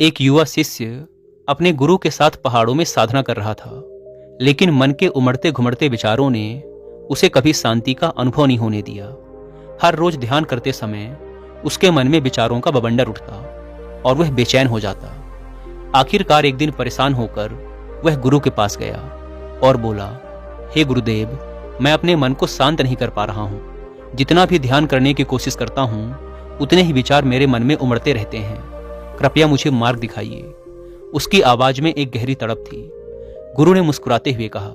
एक युवा शिष्य अपने गुरु के साथ पहाड़ों में साधना कर रहा था, लेकिन मन के उमड़ते घुमड़ते विचारों ने उसे कभी शांति का अनुभव नहीं होने दिया। हर रोज ध्यान करते समय उसके मन में विचारों का बवंडर उठता और वह बेचैन हो जाता। आखिरकार एक दिन परेशान होकर वह गुरु के पास गया और बोला, हे गुरुदेव, मैं अपने मन को शांत नहीं कर पा रहा हूँ। जितना भी ध्यान करने की कोशिश करता हूँ उतने ही विचार मेरे मन में उमड़ते रहते हैं। कृपया मुझे मार्ग दिखाइए। उसकी आवाज में एक गहरी तड़प थी। गुरु ने मुस्कुराते हुए कहा,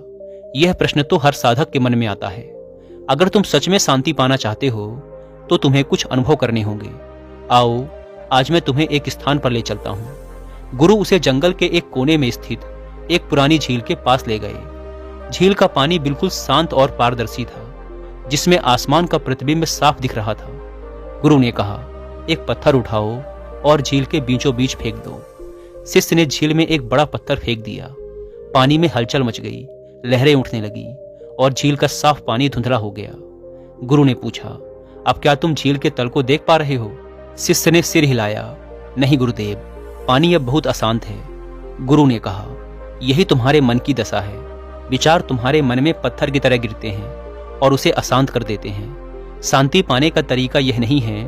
यह प्रश्न तो हर साधक के मन में आता है। अगर तुम सच में शांति पाना चाहते हो तो तुम्हें कुछ अनुभव करने होंगे। आओ, आज मैं तुम्हें एक स्थान पर ले चलता हूँ। गुरु उसे जंगल के एक कोने में स्थित एक पुरानी झील के पास ले गए। झील का पानी बिल्कुल शांत और पारदर्शी था, जिसमें आसमान का प्रतिबिंब साफ दिख रहा था। गुरु ने कहा, एक पत्थर उठाओ और झील के बीचों बीच फेंक दो। शिष्य ने झील में एक बड़ा पत्थर फेंक दिया। पानी में हलचल मच गई, लहरें उठने लगी और झील का साफ पानी धुंधला हो गया। गुरु ने पूछा, अब क्या तुम झील के तल को देख पा रहे हो? शिष्य ने सिर हिलाया, नहीं गुरुदेव, पानी अब बहुत अशांत है। गुरु ने कहा, यही तुम्हारे मन की दशा है। विचार तुम्हारे मन में पत्थर की तरह गिरते हैं और उसे अशांत कर देते हैं। शांति पाने का तरीका यह नहीं है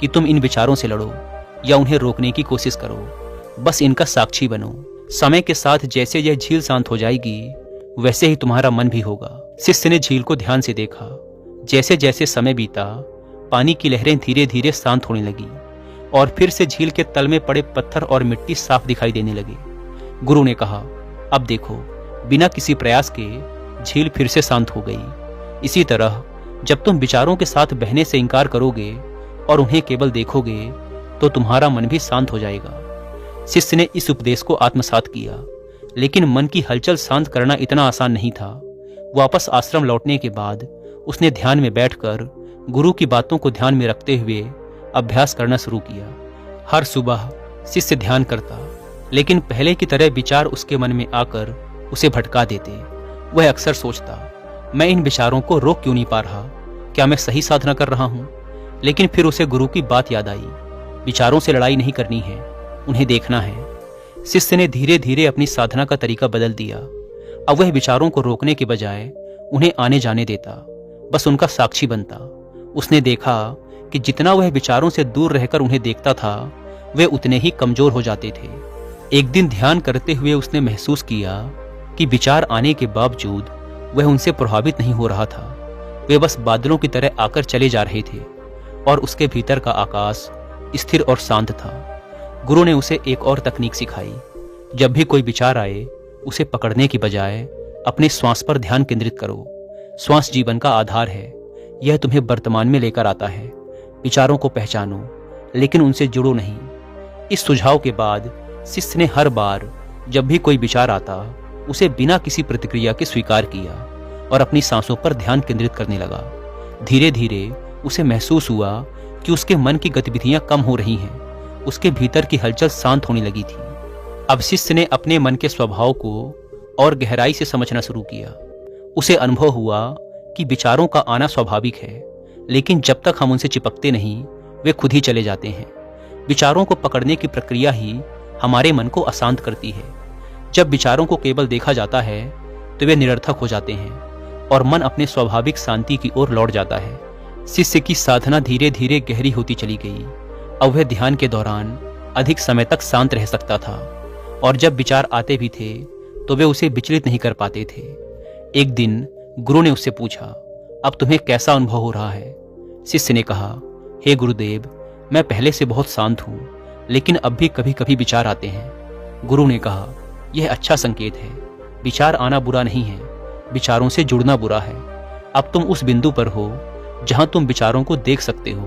कि तुम इन विचारों से लड़ो या उन्हें रोकने की कोशिश करो, बस इनका साक्षी बनो। समय के साथ जैसे यह झील शांत हो जाएगी वैसे ही तुम्हारा मन भी होगा। शिष्य ने झील को ध्यान से देखा। जैसे जैसे समय बीता, पानी की लहरें धीरे धीरे शांत होने लगी और फिर से झील के तल में पड़े पत्थर और मिट्टी साफ दिखाई देने लगे। गुरु ने कहा, अब देखो, बिना किसी प्रयास के झील फिर से शांत हो गई। इसी तरह जब तुम विचारों के साथ बहने से इनकार करोगे और उन्हें केवल देखोगे तो तुम्हारा मन भी शांत हो जाएगा। शिष्य ने इस उपदेश को आत्मसात किया, लेकिन मन की हलचल शांत करना इतना आसान नहीं था। वापस आश्रम लौटने के बाद उसने ध्यान में बैठकर गुरु की बातों को ध्यान में रखते हुए अभ्यास करना शुरू किया। हर सुबह शिष्य ध्यान करता, लेकिन पहले की तरह विचार उसके मन में आकर उसे भटका देते। वह अक्सर सोचता, मैं इन विचारों को रोक क्यों नहीं पा रहा? क्या मैं सही साधना कर रहा हूँ? लेकिन फिर उसे गुरु की बात याद आई, विचारों से लड़ाई नहीं करनी है, उन्हें देखना है। शिष्य ने धीरे धीरे अपनी साधना का तरीका बदल दिया। अब वह विचारों को रोकने के बजाय उन्हें आने जाने देता, बस उनका साक्षी बनता। उसने देखा कि जितना वह विचारों से दूर रहकर उन्हें देखता था, वे उतने ही कमजोर हो जाते थे। एक दिन ध्यान करते हुए उसने महसूस किया कि विचार आने के बावजूद वह उनसे प्रभावित नहीं हो रहा था। वे बस बादलों की तरह आकर चले जा रहे थे और उसके भीतर का आकाश स्थिर और शांत था। गुरु ने उसे एक और तकनीक सिखाई। जब भी कोई विचार आए, उसे पकड़ने की बजाय अपने श्वास पर ध्यान केंद्रित करो। श्वास जीवन का आधार है, यह तुम्हें वर्तमान में लेकर आता है। विचारों को पहचानो, लेकिन उनसे जुड़ो नहीं। इस सुझाव के बाद शिष्य ने हर बार जब भी कोई विचार आता, उसे बिना किसी प्रतिक्रिया के स्वीकार किया और अपनी सांसों पर ध्यान केंद्रित करने लगा। धीरे धीरे उसे महसूस हुआ कि उसके मन की गतिविधियां कम हो रही हैं। उसके भीतर की हलचल शांत होने लगी थी। अब शिष्य ने अपने मन के स्वभाव को और गहराई से समझना शुरू किया। उसे अनुभव हुआ कि विचारों का आना स्वाभाविक है, लेकिन जब तक हम उनसे चिपकते नहीं, वे खुद ही चले जाते हैं। विचारों को पकड़ने की प्रक्रिया ही हमारे मन को अशांत करती है। जब विचारों को केवल देखा जाता है तो वे निरर्थक हो जाते हैं और मन अपने स्वाभाविक शांति की ओर लौट जाता है। शिष्य की साधना धीरे धीरे गहरी होती चली गई। अब वह ध्यान के दौरान अधिक समय तक शांत रह सकता था और जब विचार आते भी थे तो वे उसे विचलित नहीं कर पाते थे। एक दिन गुरु ने उससे पूछा, अब तुम्हें कैसा अनुभव हो रहा है? शिष्य ने कहा, हे गुरुदेव, मैं पहले से बहुत शांत हूँ, लेकिन अब भी कभी कभी विचार आते हैं। गुरु ने कहा, यह अच्छा संकेत है। विचार आना बुरा नहीं है, विचारों से जुड़ना बुरा है। अब तुम उस बिंदु पर हो जहां तुम विचारों को देख सकते हो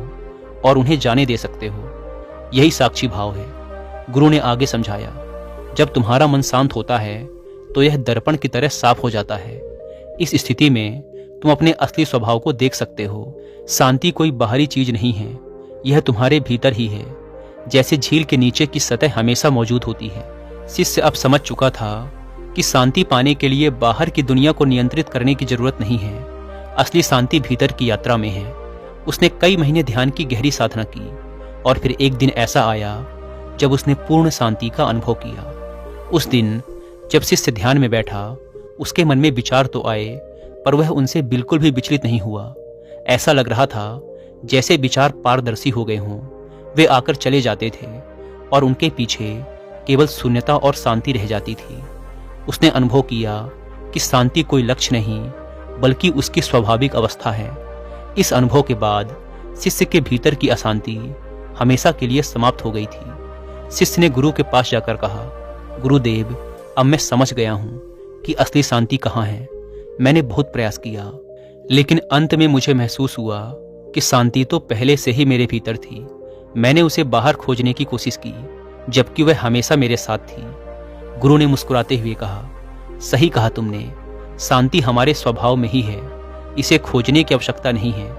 और उन्हें जाने दे सकते हो। यही साक्षी भाव है। गुरु ने आगे समझाया, जब तुम्हारा मन शांत होता है तो यह दर्पण की तरह साफ हो जाता है। इस स्थिति में तुम अपने असली स्वभाव को देख सकते हो। शांति कोई बाहरी चीज नहीं है, यह तुम्हारे भीतर ही है, जैसे झील के नीचे की सतह हमेशा मौजूद होती है। शिष्य अब समझ चुका था कि शांति पाने के लिए बाहर की दुनिया को नियंत्रित करने की जरूरत नहीं है। असली शांति भीतर की यात्रा में है। उसने कई महीने ध्यान की गहरी साधना की और फिर एक दिन ऐसा आया जब उसने पूर्ण शांति का अनुभव किया। उस दिन जब शिष्य ध्यान में बैठा, उसके मन में विचार तो आए, पर वह उनसे बिल्कुल भी विचलित नहीं हुआ। ऐसा लग रहा था जैसे विचार पारदर्शी हो गए हों। वे आकर चले जाते थे और उनके पीछे केवल शून्यता और शांति रह जाती थी। उसने अनुभव किया कि शांति कोई लक्ष्य नहीं, बल्कि उसकी स्वाभाविक अवस्था है। इस अनुभव के बाद शिष्य के भीतर की अशांति हमेशा के लिए समाप्त हो गई थी। शिष्य ने गुरु के पास जाकर कहा, गुरुदेव, अब मैं समझ गया हूँ कि असली शांति कहाँ है। मैंने बहुत प्रयास किया, लेकिन अंत में मुझे महसूस हुआ कि शांति तो पहले से ही मेरे भीतर थी। मैंने उसे बाहर खोजने की कोशिश की, जबकि वह हमेशा मेरे साथ थी। गुरु ने मुस्कुराते हुए कहा, सही कहा तुमने, शांति हमारे स्वभाव में ही है। इसे खोजने की आवश्यकता नहीं है,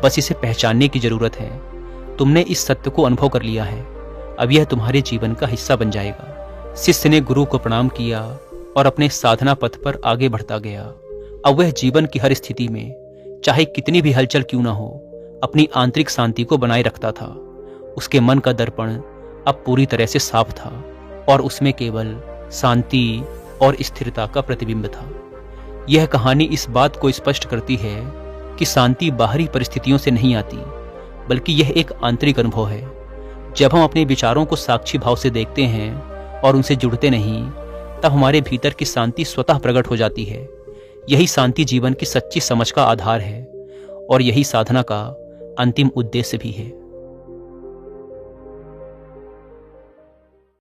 बस इसे पहचानने की जरूरत है। तुमने इस सत्य को अनुभव कर लिया है, अब यह तुम्हारे जीवन का हिस्सा बन जाएगा। शिष्य ने गुरु को प्रणाम किया और अपने साधना पथ पर आगे बढ़ता गया। अब वह जीवन की हर स्थिति में, चाहे कितनी भी हलचल क्यों ना हो, अपनी आंतरिक शांति को बनाए रखता था। उसके मन का दर्पण अब पूरी तरह से साफ था और उसमें केवल शांति और स्थिरता का प्रतिबिंब था। यह कहानी इस बात को स्पष्ट करती है कि शांति बाहरी परिस्थितियों से नहीं आती, बल्कि यह एक आंतरिक अनुभव है। जब हम अपने विचारों को साक्षी भाव से देखते हैं और उनसे जुड़ते नहीं, तब हमारे भीतर की शांति स्वतः प्रकट हो जाती है। यही शांति जीवन की सच्ची समझ का आधार है और यही साधना का अंतिम उद्देश्य भी है।